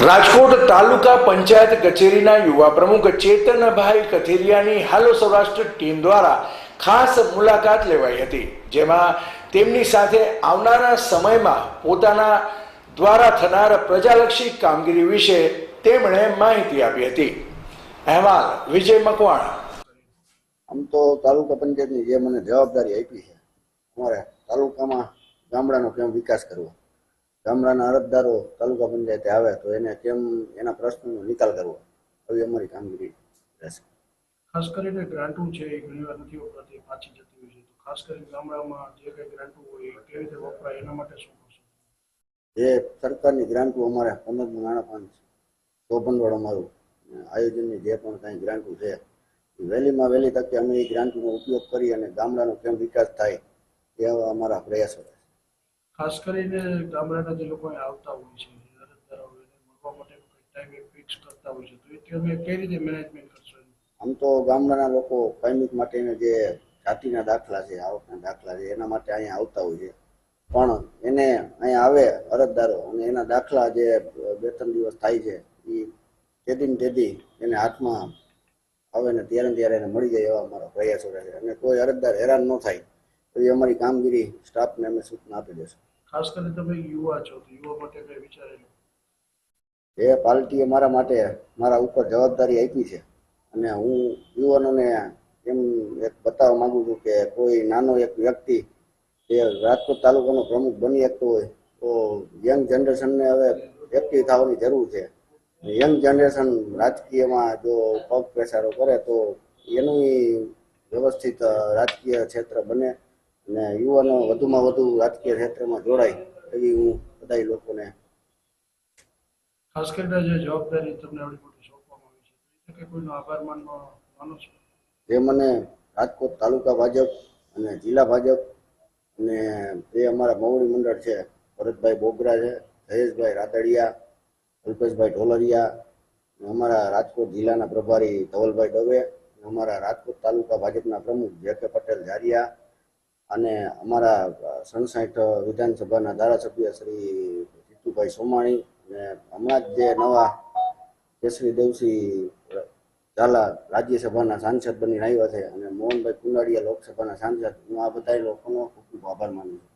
રાજકોટ તાલુકા પંચાયત કચેરીના યુવા પ્રમુખ ચેતનભાઈ કથિરિયાની હાલો સૌરાષ્ટ્ર ટીમ દ્વારા ખાસ મુલાકાત લેવાઈ હતી, જેમાં તેમની સાથે આવનારા સમયમાં પોતાના દ્વારા થનાર પ્રજાલક્ષી કામગીરી વિશે તેમણે માહિતી આપી હતી। અહેવાલ વિજય મકવાણા। આમ તો તાલુકા પંચાયતની જે મને જવાબદારી આપી છે, અમારે તાલુકામાં ગામડાનો કેમ વિકાસ કરવો, ગામડાના અરજદારો તાલુકા પંચાયતે આવે તો એને કેમ એના પ્રશ્નોનો નિકાલ કરવો, આવી અમારી કામગીરી રહેશે। ખાસ કરીને ગ્રાન્ટો છે એ ઘણીવાર નથી વપરાતી, પાછી જતી હોય છે, તો ખાસ કરીને ગામડામાં જે કંઈ ગ્રાન્ટો હોય એ કેવી રીતે વપરાય એના માટે શું કરશો? જે સરકારની ગ્રાન્ટો અમારે 15 નાણાં પાંચ ભંડોળ અમારું આયોજનની જે પણ કાંઈ ગ્રાન્ટો છે વહેલીમાં વહેલી તકે અમે એ ગ્રાન્ટનો ઉપયોગ કરી અને ગામડાનો કેમ વિકાસ થાય એવા અમારા પ્રયાસો છે। ખાસ કરીને ગામડાના જે લોકો આવતા હોય છે, અરજદારો એને મળવા માટે ટાઈમ ફિક્સ કરતા હોય છે, તો એ તમે કઈ રીતે મેનેજમેન્ટ કરશો? આમ તો ગામડાના લોકો કાયમી માટેના જે જાતિના દાખલા છે, આવકના દાખલા છે, એના માટે અહીંયા આવતા હોય છે, પણ એને અહીંયા આવે અરજદારો અને એના દાખલા જે 2-3 દિવસ થાય છે એ તેદી એને હાથમાં આવે ને ત્યારે એને મળી જાય એવા અમારા પ્રયાસો રહે છે, અને કોઈ અરજદાર હેરાન ન થાય એવી અમારી કામગીરી સ્ટાફને અમે સૂચના આપી દેશું। ખાસ કરીને તમે યુવા છો તો યુવા માટે કઈ વિચારેલું? એ પાર્ટીએ મારા માટે મારા ઉપર જવાબદારી આપી છે અને હું યુવાનોને એમ એક બતાવવા માંગુ છું કે કોઈ નાનો એક વ્યક્તિ જે રાજકોટ તાલુકાનો પ્રમુખ બની શકતો હોય તો યંગ જનરેશનને હવે એક્ટિવ થવાની જરૂર છે। યંગ જનરેશન રાજકીયમાં જો પગ પેસારો કરે તો એનું વ્યવસ્થિત રાજકીય ક્ષેત્ર બને અને યુવાનો વધુમાં વધુ રાજકીય ક્ષેત્રમાં જોડાય એવી હું બધા લોકોને ખાસ કરીને જે જવાબદારી તમને આવડી મોટી સોંપવામાં આવી છે કે કોઈનો આભાર માનો છો? જે મને રાજકોટ તાલુકા ભાજપ અને જિલ્લા ભાજપ અને જે અમારા મોવડી મંડળ છે, ભરતભાઈ બોગરા છે, જયેશભાઈ રાદડિયા, અલ્પેશભાઈ ઢોલરિયા, અમારા રાજકોટ જિલ્લાના પ્રભારી ધવલભાઈ દવે, અમારા રાજકોટ તાલુકા ભાજપના પ્રમુખ જે.કે. પટેલ ઝારિયા અને અમારા 67 વિધાનસભાના ધારાસભ્ય શ્રી જીતુભાઈ સોમાણી અને હમણાં જ જે નવા કેસરી દેવસિંહ ઝાલા રાજ્યસભાના સાંસદ બની આવ્યા છે અને મોહનભાઈ કુંડારિયા લોકસભાના સાંસદ, હું આ બધા લોકોનો ખૂબ ખૂબ આભાર માનું છું।